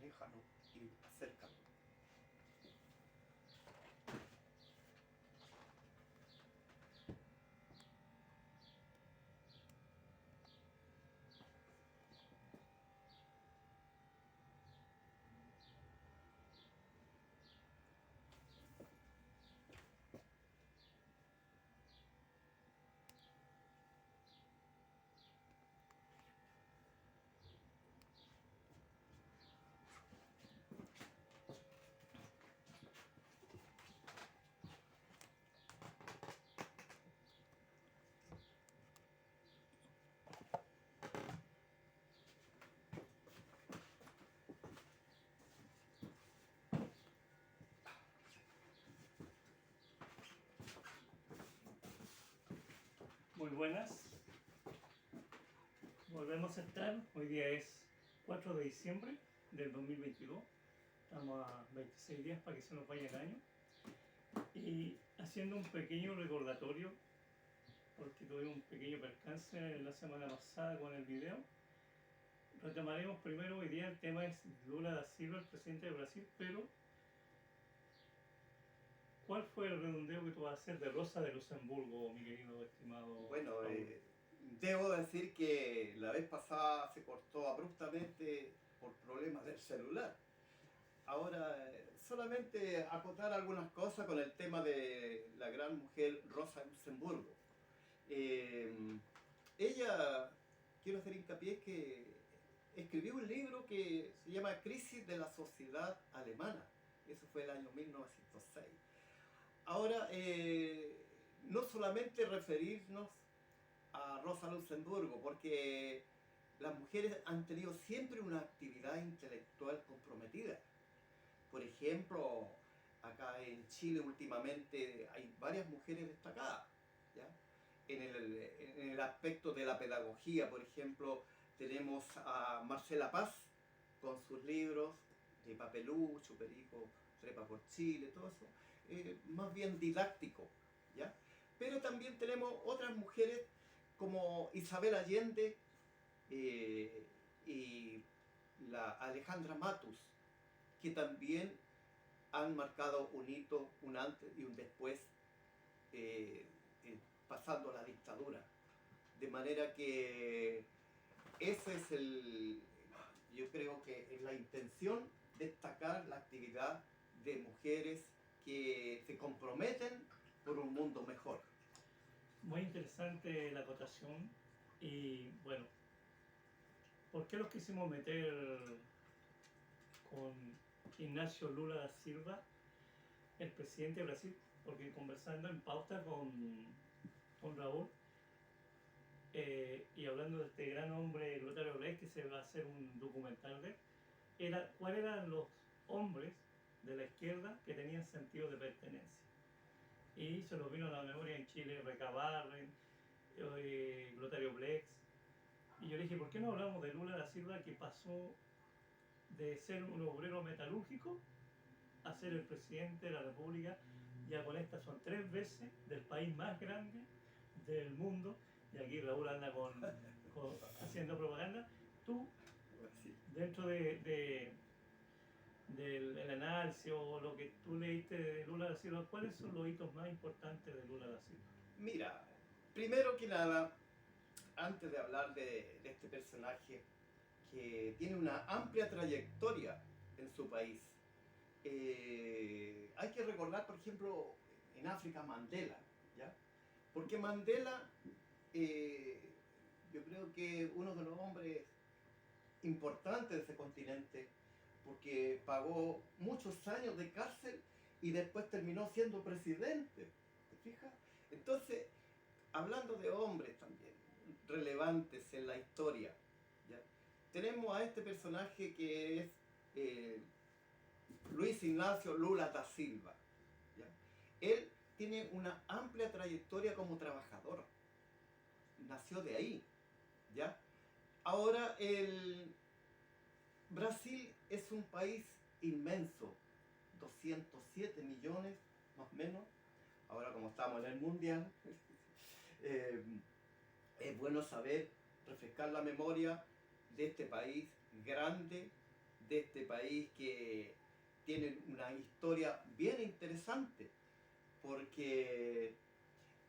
aléjalo y acércalo. Muy buenas, volvemos a estar, hoy día es 4 de diciembre del 2022, estamos a 26 días para que se nos vaya el año y haciendo un pequeño recordatorio porque tuvimos un pequeño percance la semana pasada con el video. Retomaremos primero, hoy día el tema es Lula da Silva, el presidente de Brasil, pero ¿cuál fue el redondeo que tú vas a hacer de Rosa de Luxemburgo, mi querido estimado Bueno, Raúl? debo decir que la vez pasada se cortó abruptamente por problemas del celular. Ahora, solamente acotar algunas cosas con el tema de la gran mujer Rosa Luxemburgo. Eh, Ella, quiero hacer hincapié que escribió un libro que se llama Crisis de la Sociedad Alemana. Eso fue el año 1906. Ahora, no solamente referirnos a Rosa Luxemburgo, porque las mujeres han tenido siempre una actividad intelectual comprometida. Por ejemplo, acá en Chile últimamente hay varias mujeres destacadas, ¿ya? En el aspecto de la pedagogía, por ejemplo, tenemos a Marcela Paz con sus libros de Papelucho, Perico, Trepa por Chile, todo eso, más bien didáctico, ¿ya? Pero también tenemos otras mujeres como Isabel Allende y la Alejandra Matus, que también han marcado un hito, un antes y un después, eh, pasando la dictadura. De manera que ese es yo creo que es la intención, destacar la actividad de mujeres que se comprometen por un mundo mejor. Muy interesante la acotación y bueno, ¿por qué los quisimos meter con Ignacio Lula da Silva, el presidente de Brasil? Porque conversando en pauta con Raúl y hablando de este gran hombre, Lothar Blake, que se va a hacer un documental de él, ¿cuáles eran los hombres de la izquierda que tenían sentido de pertenencia? Y se nos vino a la memoria en Chile Recabarren, Lotario Blex. Y yo le dije, ¿por qué no hablamos de Lula da Silva, que pasó de ser un obrero metalúrgico a ser el presidente de la República? Ya con esta son 3 veces del país más grande del mundo. Y aquí Raúl anda haciendo propaganda. Tú, dentro del análisis o lo que tú leíste de Lula da Silva, ¿cuáles son los hitos más importantes de Lula da Silva? Mira, primero que nada, antes de hablar de este personaje que tiene una amplia trayectoria en su país, hay que recordar, por ejemplo, en África Mandela, ¿ya? Porque Mandela, yo creo que uno de los hombres importantes de ese continente, porque pagó muchos años de cárcel y después terminó siendo presidente, ¿te fijas? Entonces, hablando de hombres también relevantes en la historia, ¿ya? Tenemos a este personaje que es Luis Ignacio Lula da Silva, ¿ya? Él tiene una amplia trayectoria como trabajador, nació de ahí, ¿ya? Ahora, Brasil es un país inmenso, 207 millones más o menos. Ahora, como estamos en el mundial, es bueno saber, refrescar la memoria de este país grande, de este país que tienen una historia bien interesante, porque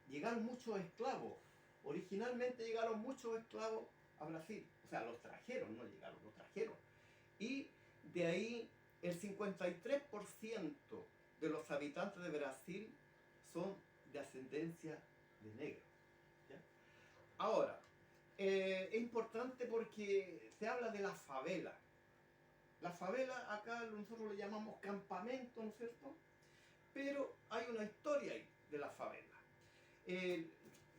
llegaron muchos esclavos. Originalmente llegaron muchos esclavos a Brasil. O sea, los trajeron, no llegaron, los trajeron. Y de ahí el 53% de los habitantes de Brasil son de ascendencia de negros. ¿Ya? Ahora, es importante porque se habla de la favela. La favela acá nosotros le llamamos campamento, ¿no es cierto? Pero hay una historia ahí de la favela.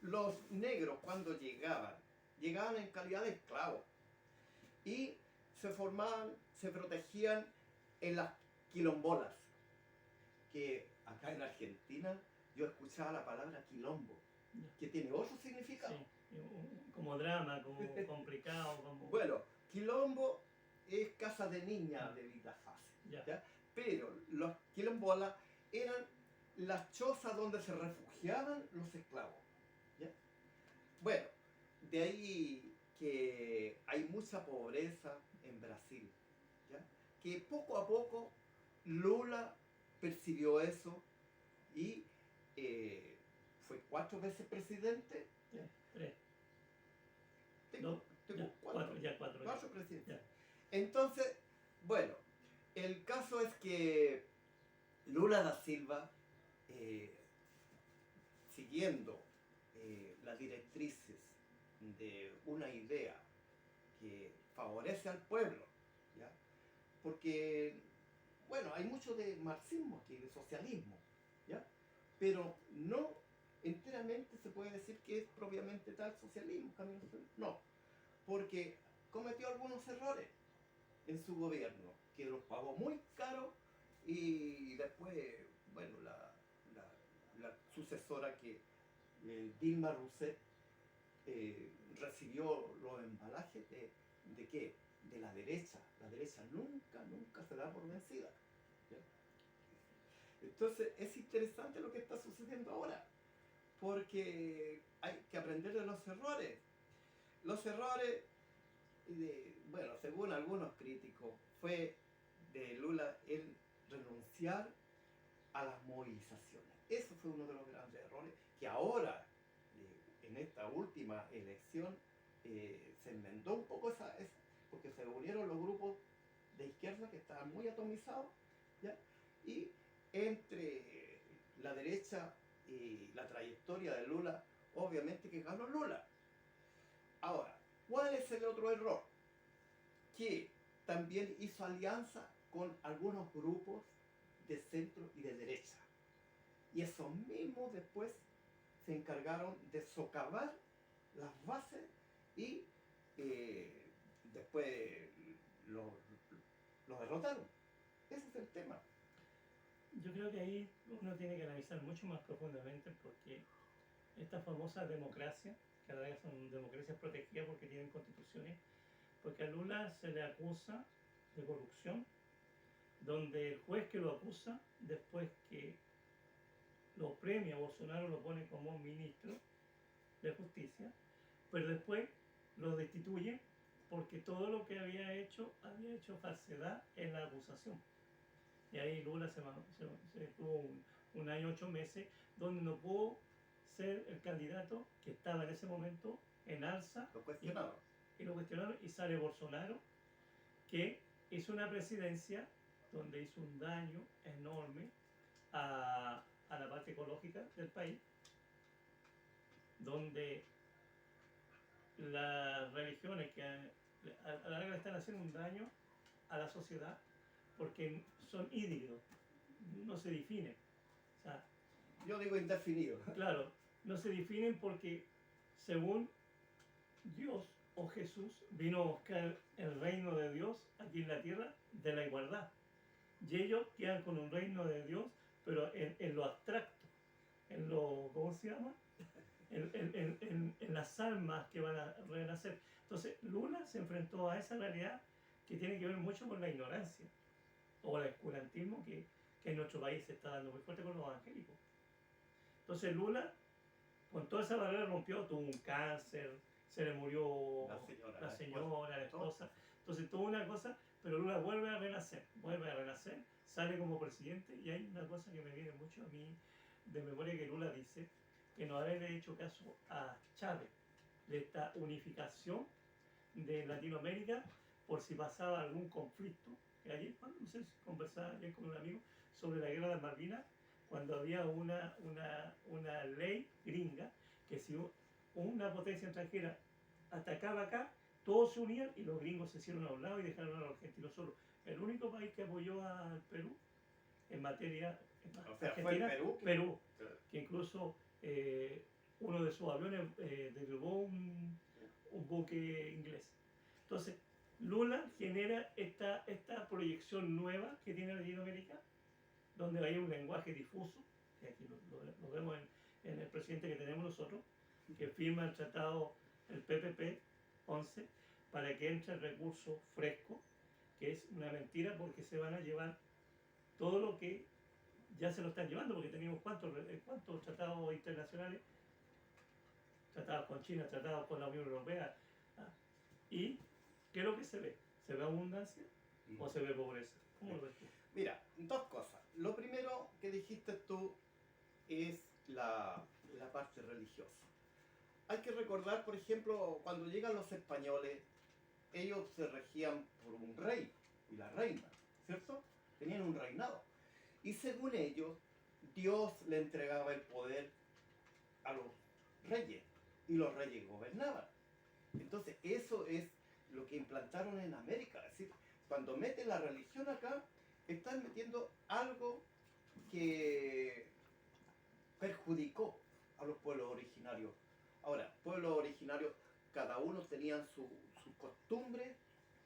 Los negros cuando llegaban en calidad de esclavos y se formaban, se protegían en las quilombolas, que acá en Argentina yo escuchaba la palabra quilombo, que tiene otro significado. Sí, como drama, como complicado, como... Bueno, quilombo es casa de niña de vida fácil, ¿ya? Pero los quilombolas eran las chozas donde se refugiaban los esclavos, ¿ya? Bueno, de ahí que hay mucha pobreza en Brasil, ¿ya? Que poco a poco Lula percibió eso y fue 4 veces presidente. Sí, 3. Tengo ya, 4 4 presidentes. Ya. Entonces, bueno, el caso es que Lula da Silva, siguiendo las directrices de una idea que favorece al pueblo, ¿ya? Porque, bueno, hay mucho de marxismo aquí, de socialismo, ¿ya? Pero no enteramente se puede decir que es propiamente tal socialismo, no, porque cometió algunos errores en su gobierno, que los pagó muy caro y después, bueno, la sucesora que Dilma Rousseff recibió los embalajes de qué? De la derecha. La derecha nunca se da por vencida. ¿Ya? Entonces es interesante lo que está sucediendo ahora, porque hay que aprender de los errores. Los errores, bueno, según algunos críticos, fue de Lula el renunciar a las movilizaciones. Eso fue uno de los grandes errores que ahora, en esta última elección, se enmendó un poco porque se unieron los grupos de izquierda que estaban muy atomizados, ¿ya? Y entre la derecha y la trayectoria de Lula, obviamente que ganó Lula. Ahora, ¿cuál es el otro error? Que también hizo alianza con algunos grupos de centro y de derecha. Y esos mismos después se encargaron de socavar las bases y después lo derrotaron. Ese es el tema. Yo creo que ahí uno tiene que analizar mucho más profundamente porque esta famosa democracia, que ahora son democracias protegidas porque tienen constituciones, porque a Lula se le acusa de corrupción, donde el juez que lo acusa, después que lo premia, Bolsonaro lo pone como ministro de justicia, pero después lo destituye porque todo lo que había hecho falsedad en la acusación. Y ahí Lula se tuvo un año 8 meses donde no pudo ser el candidato que estaba en ese momento en alza. Lo cuestionaron. Y lo cuestionaron y sale Bolsonaro, que hizo una presidencia donde hizo un daño enorme a la parte ecológica del país, donde las religiones que a la larga están haciendo un daño a la sociedad porque son híbridos, no se definen. O sea, yo digo indefinido. Claro, no se definen porque según Dios o Jesús vino a buscar el reino de Dios aquí en la tierra de la igualdad. Y ellos quedan con un reino de Dios, pero en lo abstracto, en lo, ¿cómo se llama? En las almas que van a renacer. Entonces Lula se enfrentó a esa realidad que tiene que ver mucho con la ignorancia o el oscurantismo que en nuestro país se está dando muy fuerte con los evangélicos. Entonces Lula, con toda esa barrera rompió, tuvo un cáncer, se le murió la señora, la esposa. Entonces tuvo una cosa, pero Lula vuelve a renacer, sale como presidente, y hay una cosa que me viene mucho a mí de memoria que Lula dice, que no haberle hecho caso a Chávez, de esta unificación de Latinoamérica por si pasaba algún conflicto. Que ayer, no sé si conversaba ayer con un amigo sobre la guerra de Malvinas, cuando había una ley gringa que si una potencia extranjera atacaba acá, todos se unían y los gringos se hicieron a un lado y dejaron a los argentinos solos. El único país que apoyó al Perú en materia O sea, Argentina, fue Perú. Perú, que incluso uno de sus aviones derribó un buque inglés. Entonces, Lula genera esta proyección nueva que tiene Latinoamérica, donde hay un lenguaje difuso, que aquí lo vemos en el presidente que tenemos nosotros, que firma el tratado, el PPP 11, para que entre el recurso fresco, que es una mentira porque se van a llevar todo lo que ya se lo están llevando, porque teníamos cuántos tratados internacionales, tratados con China, tratados con la Unión Europea. ¿Y qué es lo que se ve? ¿Se ve abundancia o se ve pobreza? ¿Cómo lo ves tú? Mira, dos cosas. Lo primero que dijiste tú es la parte religiosa. Hay que recordar, por ejemplo, cuando llegan los españoles, ellos se regían por un rey y la reina, ¿cierto? Tenían un reinado. Y según ellos, Dios le entregaba el poder a los reyes y los reyes gobernaban. Entonces, eso es lo que implantaron en América. Es decir, cuando meten la religión acá, están metiendo algo que perjudicó a los pueblos originarios. Ahora, pueblos originarios, cada uno tenían sus costumbres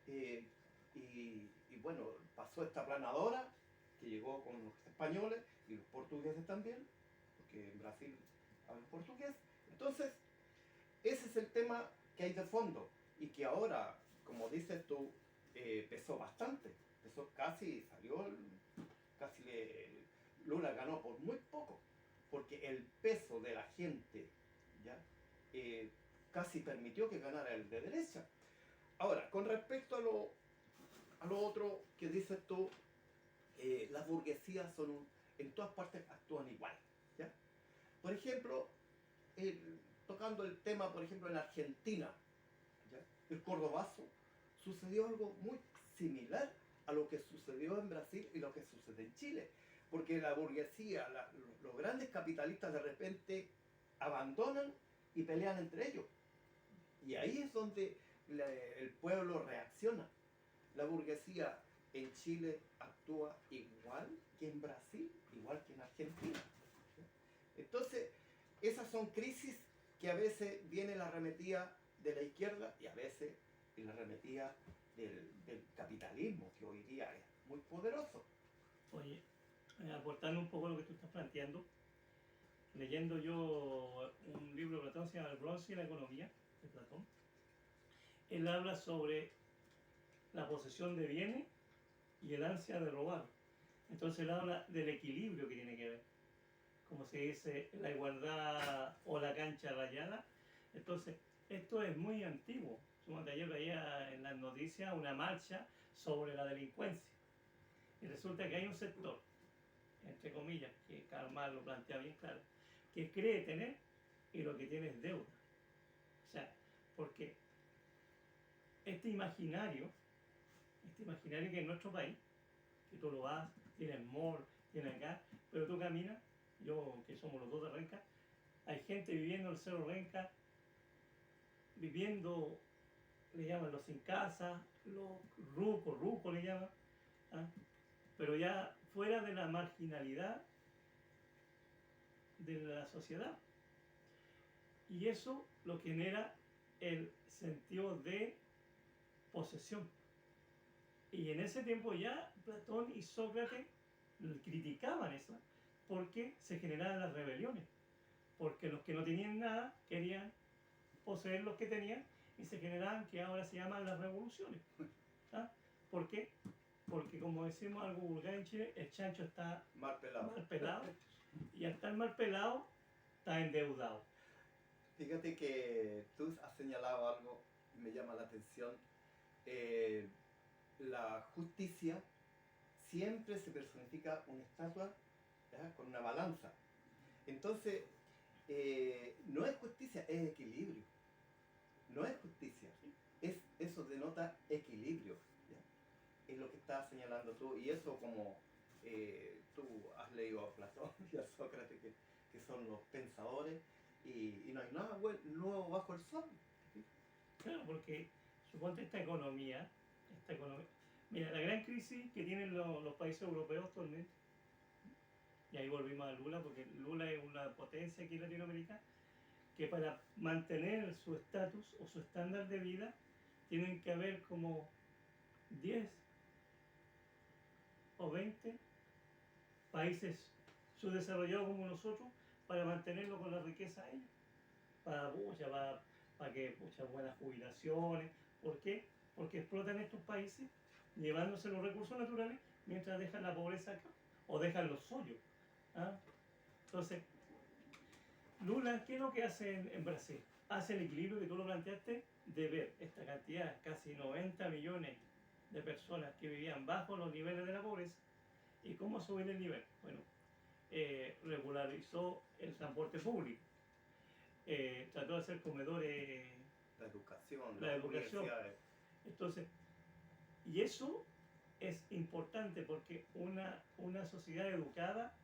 y bueno, pasó esta planadora que llegó con los españoles y los portugueses también, porque en Brasil hablan portugués. Entonces, ese es el tema que hay de fondo y que ahora, como dices tú, pesó bastante. Pesó casi, Lula ganó por muy poco, porque el peso de la gente ¿ya? Casi permitió que ganara el de derecha. Ahora, con respecto a lo otro que dices tú, las burguesías en todas partes actúan igual. ¿Ya? Por ejemplo, tocando el tema, por ejemplo, en Argentina, ¿ya? El cordobazo, sucedió algo muy similar a lo que sucedió en Brasil y lo que sucede en Chile. Porque la burguesía, los grandes capitalistas de repente abandonan y pelean entre ellos. Y ahí es donde el pueblo reacciona. La burguesía en Chile actúa igual que en Brasil, igual que en Argentina. Entonces, esas son crisis que a veces viene la arremetida de la izquierda y a veces la arremetida del capitalismo, que hoy día es muy poderoso. Oye, aportando un poco lo que tú estás planteando, leyendo yo un libro de Platón, se llama El bronce y la economía, de Platón, él habla sobre la posesión de bienes y el ansia de robar. Entonces él habla del equilibrio que tiene que ver, como se dice, la igualdad o la cancha rayada. Entonces, esto es muy antiguo. Ayer veía en las noticias una marcha sobre la delincuencia. Y resulta que hay un sector, entre comillas, que Karl Marx lo plantea bien claro, que cree tener y lo que tiene es deuda. O sea, porque este imaginario que en nuestro país, que tú lo vas, tienes mall, tienes acá, pero tú caminas, yo que somos los dos de Renca, hay gente viviendo en el Cerro Renca, viviendo, le llaman los sin casa, los rucos le llaman, ¿ah? Pero ya fuera de la marginalidad de la sociedad. Y eso lo que genera el sentido de posesión. Y en ese tiempo ya Platón y Sócrates criticaban eso, porque se generaban las rebeliones, porque los que no tenían nada querían poseer los que tenían y se generaban que ahora se llaman las revoluciones. ¿Ah? ¿Por qué? Porque como decimos algo vulgar en Chile, el chancho está mal pelado y al estar mal pelado está endeudado. Fíjate que tú has señalado algo que me llama la atención. la justicia siempre se personifica una estatua, ¿ya?, con una balanza. Entonces, no es justicia, es equilibrio. No es justicia, eso denota equilibrio, ¿ya? Es lo que estás señalando tú, y eso como tú has leído a Platón y a Sócrates, que son los pensadores, y no hay nada nuevo bajo el sol. ¿Sí? Claro, porque suponte esta economía, mira, la gran crisis que tienen los países europeos actualmente, y ahí volvimos a Lula, porque Lula es una potencia aquí en Latinoamérica, que para mantener su estatus o su estándar de vida, tienen que haber como 10 o 20 países subdesarrollados como nosotros para mantenerlo con la riqueza ellos, para que buenas jubilaciones. ¿Por qué? Porque explotan estos países llevándose los recursos naturales mientras dejan la pobreza acá o dejan los suyos. ¿Ah? Entonces, Lula, ¿qué es lo que hace en Brasil? Hace el equilibrio que tú lo planteaste de ver esta cantidad, casi 90 millones de personas que vivían bajo los niveles de la pobreza. ¿Y cómo subir el nivel? Bueno, regularizó el transporte público, trató de hacer comedores, La educación, la las educación. universidades. Entonces, y eso es importante porque una sociedad educada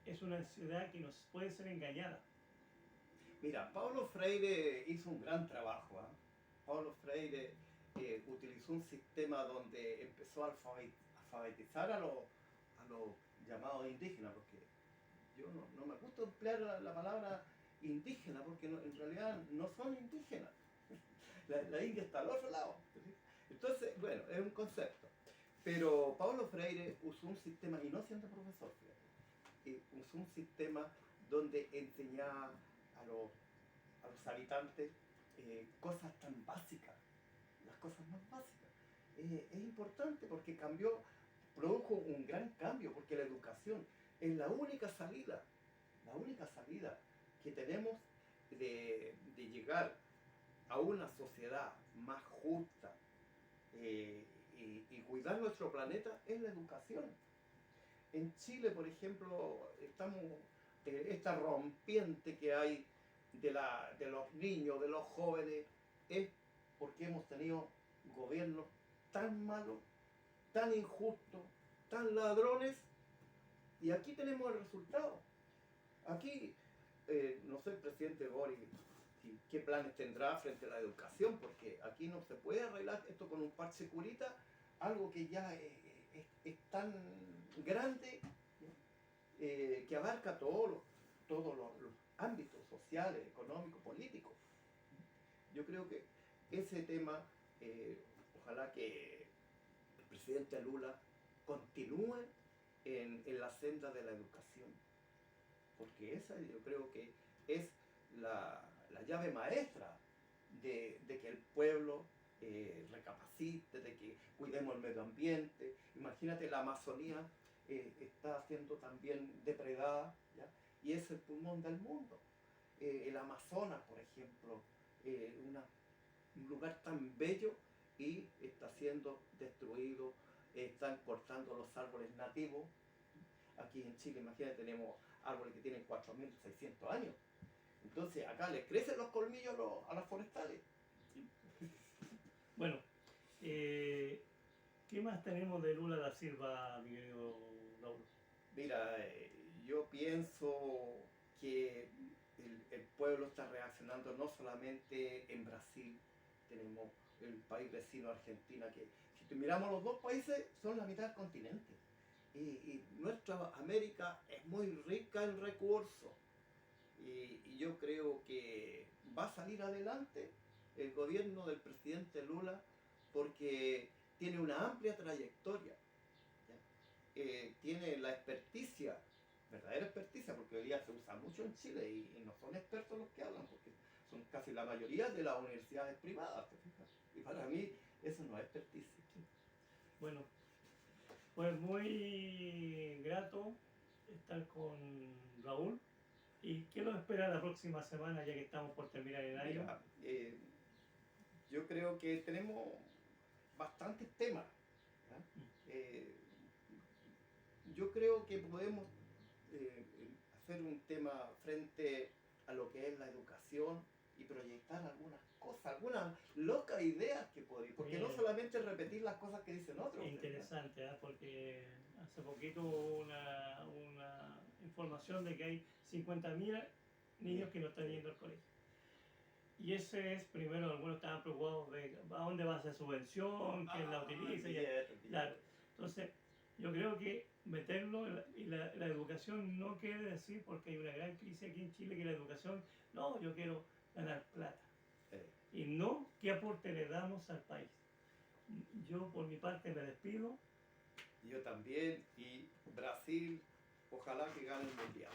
es una sociedad que no puede ser engañada. Mira, Paulo Freire hizo un gran trabajo, ¿eh? Paulo Freire utilizó un sistema donde empezó a alfabetizar a los llamados indígenas, porque yo no me gusta emplear la palabra indígena, porque en realidad no son indígenas. La India está al otro lado. Entonces, bueno, es un concepto. Pero Paulo Freire usó un sistema, y no siendo profesor, usó un sistema donde enseñaba a los habitantes cosas tan básicas, las cosas más básicas. Es importante porque produjo un gran cambio, porque la educación es la única salida que tenemos de llegar a una sociedad más justa y cuidar nuestro planeta, es la educación. En Chile, por ejemplo, estamos esta rompiente que hay de los niños, de los jóvenes, es porque hemos tenido gobiernos tan malos, tan injustos, tan ladrones, y aquí tenemos el resultado. Aquí, no sé, el presidente Boric, qué planes tendrá frente a la educación, porque aquí no se puede arreglar esto con un parche curita, algo que ya es tan grande, que abarca todos los ámbitos sociales, económicos, políticos. Yo creo que ese tema, ojalá que el presidente Lula continúe en la senda de la educación, porque esa yo creo que es la llave maestra de que el pueblo recapacite, de que cuidemos el medio ambiente. Imagínate, la Amazonía está siendo también depredada, ¿ya? Y es el pulmón del mundo. El Amazonas, por ejemplo, un lugar tan bello, y está siendo destruido, están cortando los árboles nativos. Aquí en Chile, imagínate, tenemos árboles que tienen 4.600 años. Entonces acá les crecen los colmillos a las forestales. Bueno, ¿qué más tenemos de Lula da Silva, mi querido Raúl? Mira, yo pienso que el pueblo está reaccionando no solamente en Brasil, tenemos el país vecino Argentina, que si miramos los dos países son la mitad del continente. Y nuestra América es muy rica en recursos. Y yo creo que va a salir adelante el gobierno del presidente Lula, porque tiene una amplia trayectoria, tiene la experticia, verdadera experticia, porque hoy día se usa mucho en Chile y no son expertos los que hablan, porque son casi la mayoría de las universidades privadas, ¿te fijas? Y para mí eso no es experticia. Bueno, pues muy grato estar con Raúl. ¿Y qué nos espera la próxima semana, ya que estamos por terminar el año? Mira, yo creo que tenemos bastantes temas. ¿ah? Yo creo que podemos hacer un tema frente a lo que es la educación y proyectar algunas cosas, algunas locas ideas que podría, porque no solamente repetir las cosas que dicen otros. Interesante, ¿eh? Porque hace poquito hubo una información de que hay 50.000 niños que no están yendo al colegio. Y ese es, primero, algunos estaban preocupados de a dónde va esa subvención, quién la utiliza. Claro. Entonces, yo creo que meterlo, y la educación no quiere decir, porque hay una gran crisis aquí en Chile, que la educación, no, yo quiero ganar plata. Y no, ¿qué aporte le damos al país? Yo por mi parte me despido. Yo también, y Brasil, ojalá que gane el mundial.